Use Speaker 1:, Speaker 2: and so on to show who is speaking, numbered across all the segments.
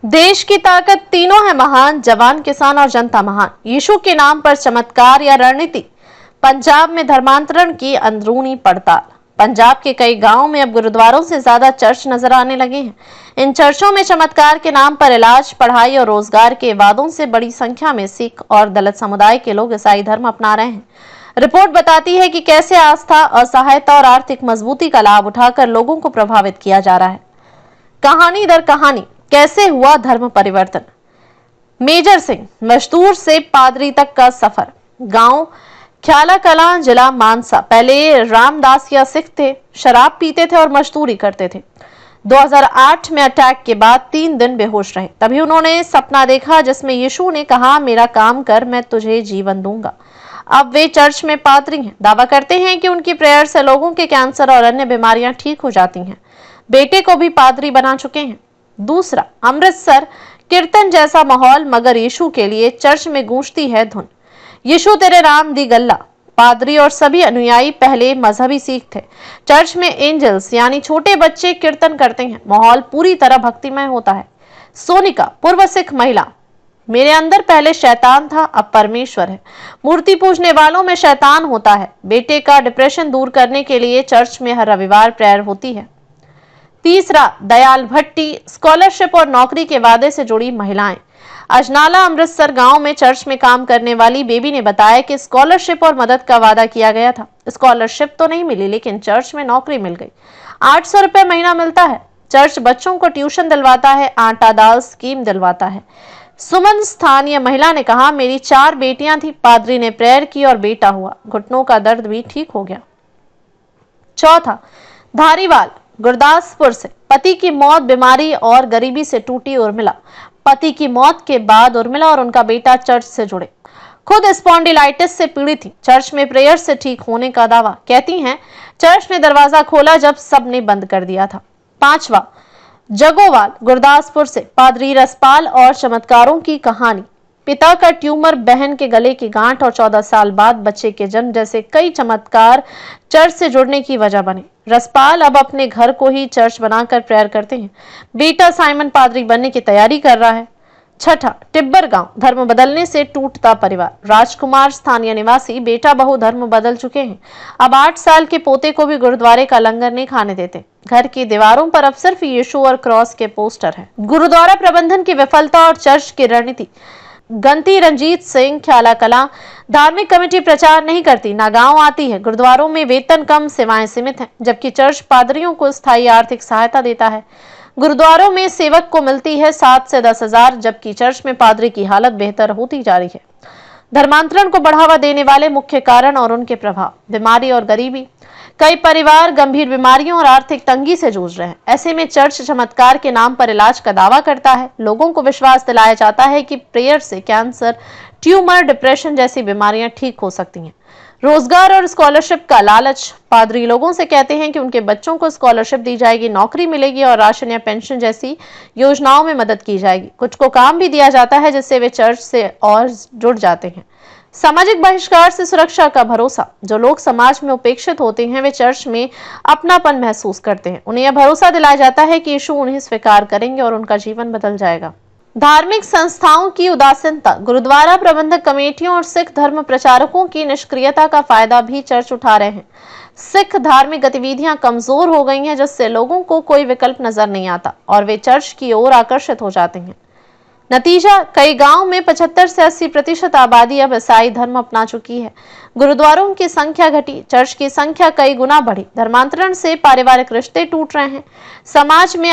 Speaker 1: देश की ताकत तीनों है महान, जवान, किसान और जनता महान। यीशु के नाम पर चमत्कार या रणनीति। पंजाब में धर्मांतरण की अंदरूनी पड़ताल। पंजाब के कई गांवों में अब गुरुद्वारों से ज्यादा चर्च नजर आने लगे हैं। इन चर्चों में चमत्कार के नाम पर इलाज, पढ़ाई और रोजगार के वादों से बड़ी संख्या में सिख और दलित समुदाय के लोग ईसाई धर्म अपना रहे हैं। रिपोर्ट बताती है कि कैसे आस्था, असहायता और आर्थिक मजबूती का लाभ उठाकर लोगों को प्रभावित किया जा रहा है। कहानी दर कहानी, कैसे हुआ धर्म परिवर्तन। मेजर सिंह, मजदूर से पादरी तक का सफर। गांव ख्याला कलां, जिला मानसा। पहले रामदासिया सिख थे, शराब पीते थे और मजदूरी करते थे। 2008 में अटैक के बाद 3 दिन बेहोश रहे। तभी उन्होंने सपना देखा जिसमें यीशु ने कहा, मेरा काम कर, मैं तुझे जीवन दूंगा। अब वे चर्च में पादरी हैं। दावा करते हैं कि उनकी प्रेयर से लोगों के कैंसर और अन्य बीमारियां ठीक हो जाती हैं। बेटे को भी पादरी बना चुके हैं। दूसरा, अमृतसर। कीर्तन जैसा माहौल, मगर यीशु के लिए चर्च में गूंजती है धुन, यीशु तेरे नाम दी गल्ला। पादरी और सभी अनुयायी पहले मजहबी सिख थे। चर्च में एंजल्स यानी छोटे बच्चे कीर्तन करते हैं। माहौल पूरी तरह भक्तिमय होता है। सोनिका, पूर्व सिख महिला। मेरे अंदर पहले शैतान था, अब परमेश्वर है। मूर्ति पूजने वालों में शैतान होता है। बेटे का डिप्रेशन दूर करने के लिए चर्च में हर रविवार प्रेयर होती है। तीसरा, दयाल भट्टी। स्कॉलरशिप और नौकरी के वादे से जुड़ी महिलाएं। अजनाला, अमृतसर गांव में चर्च में काम करने वाली बेबी ने बताया कि स्कॉलरशिप और मदद का वादा किया गया था। स्कॉलरशिप तो नहीं मिली, लेकिन चर्च में नौकरी मिल गई। 800 रुपए महीना मिलता है। चर्च बच्चों को ट्यूशन दिलवाता है, आटा दाल स्कीम दिलवाता है। सुमन, स्थानीय महिला, ने कहा, मेरी 4 बेटियां थी। पादरी ने प्रेयर की और बेटा हुआ। घुटनों का दर्द भी ठीक हो गया। चौथा, धारीवाल, गुरदासपुर से। पति की मौत, बीमारी और गरीबी से टूटी उर्मिला। पति की मौत के बाद उर्मिला और उनका बेटा चर्च से जुड़े। खुद स्पॉन्डिलाइटिस से पीड़ित थी। चर्च में प्रेयर से ठीक होने का दावा। कहती हैं, चर्च ने दरवाजा खोला जब सबने बंद कर दिया था। पांचवा, जगोवाल, गुरदासपुर से। पादरी रसपाल और चमत्कारों की कहानी। पिता का ट्यूमर, बहन के गले की गांठ और 14 साल बाद बच्चे के जन्म जैसे कई चमत्कार चर्च से जुड़ने की वजह बने। रसपाल अब अपने घर को ही चर्च बनाकर प्रेयर करते हैं। बेटा साइमन पादरी बनने की तैयारी कर रहा है। छठा, टिब्बर गांव। धर्म बदलने से टूटता परिवार। राजकुमार, स्थानीय निवासी। बेटा बहू धर्म बदल चुके हैं। अब 8 साल के पोते को भी गुरुद्वारे का लंगर नहीं खाने देते। घर की दीवारों पर अब सिर्फ यीशु और क्रॉस के पोस्टर हैं। गुरुद्वारा प्रबंधन की विफलता और चर्च की रणनीति। गंती रंजीत सिंह, ख्याला कलां। धार्मिक कमेटी प्रचार नहीं करती, ना गांव आती है। गुरुद्वारों में वेतन कम, सेवाएं सीमित हैं, जबकि चर्च पादरियों को स्थायी आर्थिक सहायता देता है। गुरुद्वारों में सेवक को मिलती है 7 से 10 हजार, जबकि चर्च में पादरी की हालत बेहतर होती जा रही है। धर्मांतरण को बढ़ावा देने वाले मुख्य कारण और उनके प्रभाव। बीमारी और गरीबी। कई परिवार गंभीर बीमारियों और आर्थिक तंगी से जूझ रहे हैं। ऐसे में चर्च चमत्कार के नाम पर इलाज का दावा करता है। लोगों को विश्वास दिलाया जाता है कि प्रेयर से कैंसर, ट्यूमर, डिप्रेशन जैसी बीमारियां ठीक हो सकती हैं। रोजगार और स्कॉलरशिप का लालच। पादरी लोगों से कहते हैं कि उनके बच्चों को स्कॉलरशिप दी जाएगी, नौकरी मिलेगी और राशन या पेंशन जैसी योजनाओं में मदद की जाएगी। कुछ को काम भी दिया जाता है जिससे वे चर्च से और जुड़ जाते हैं। सामाजिक बहिष्कार से सुरक्षा का भरोसा। जो लोग समाज में उपेक्षित होते हैं वे चर्च में अपनापन महसूस करते हैं। उन्हें यह भरोसा दिलाया जाता है कि यीशु उन्हें स्वीकार करेंगे और उनका जीवन बदल जाएगा। धार्मिक संस्थाओं की उदासीनता। गुरुद्वारा प्रबंधक कमेटियों और सिख धर्म प्रचारकों की निष्क्रियता का फायदा भी चर्च उठा रहे हैं। सिख धार्मिक गतिविधियां कमजोर हो गई हैं, जिससे लोगों को कोई विकल्प नजर नहीं आता और वे चर्च की ओर आकर्षित हो जाते हैं। नतीजा, कई गांव में 75 से 80% आबादी अब ईसाई धर्म अपना चुकी है। गुरुद्वारों की संख्या घटी, चर्च की संख्या कई गुना बढ़ी। धर्मांतरण से पारिवारिक रिश्ते टूट रहे हैं। समाज में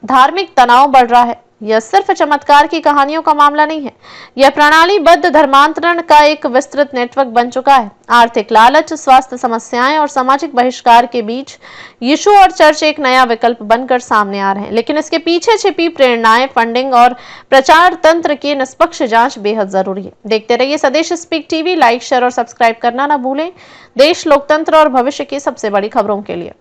Speaker 1: धार्मिक तनाव बढ़ रहा है। यह सिर्फ चमत्कार की कहानियों का मामला नहीं है, यह प्रणालीबद्ध धर्मांतरण का एक विस्तृत नेटवर्क बन चुका है। आर्थिक लालच, स्वास्थ्य समस्याएं और सामाजिक बहिष्कार के बीच यीशु और चर्च एक नया विकल्प बनकर सामने आ रहे हैं, लेकिन इसके पीछे छिपी प्रेरणाएं, फंडिंग और प्रचार तंत्र की निष्पक्ष जांच बेहद जरूरी है। देखते रहिए स्वदेश स्पीक टीवी। लाइक, शेयर और सब्सक्राइब करना ना भूलें। देश, लोकतंत्र और भविष्य की सबसे बड़ी खबरों के लिए।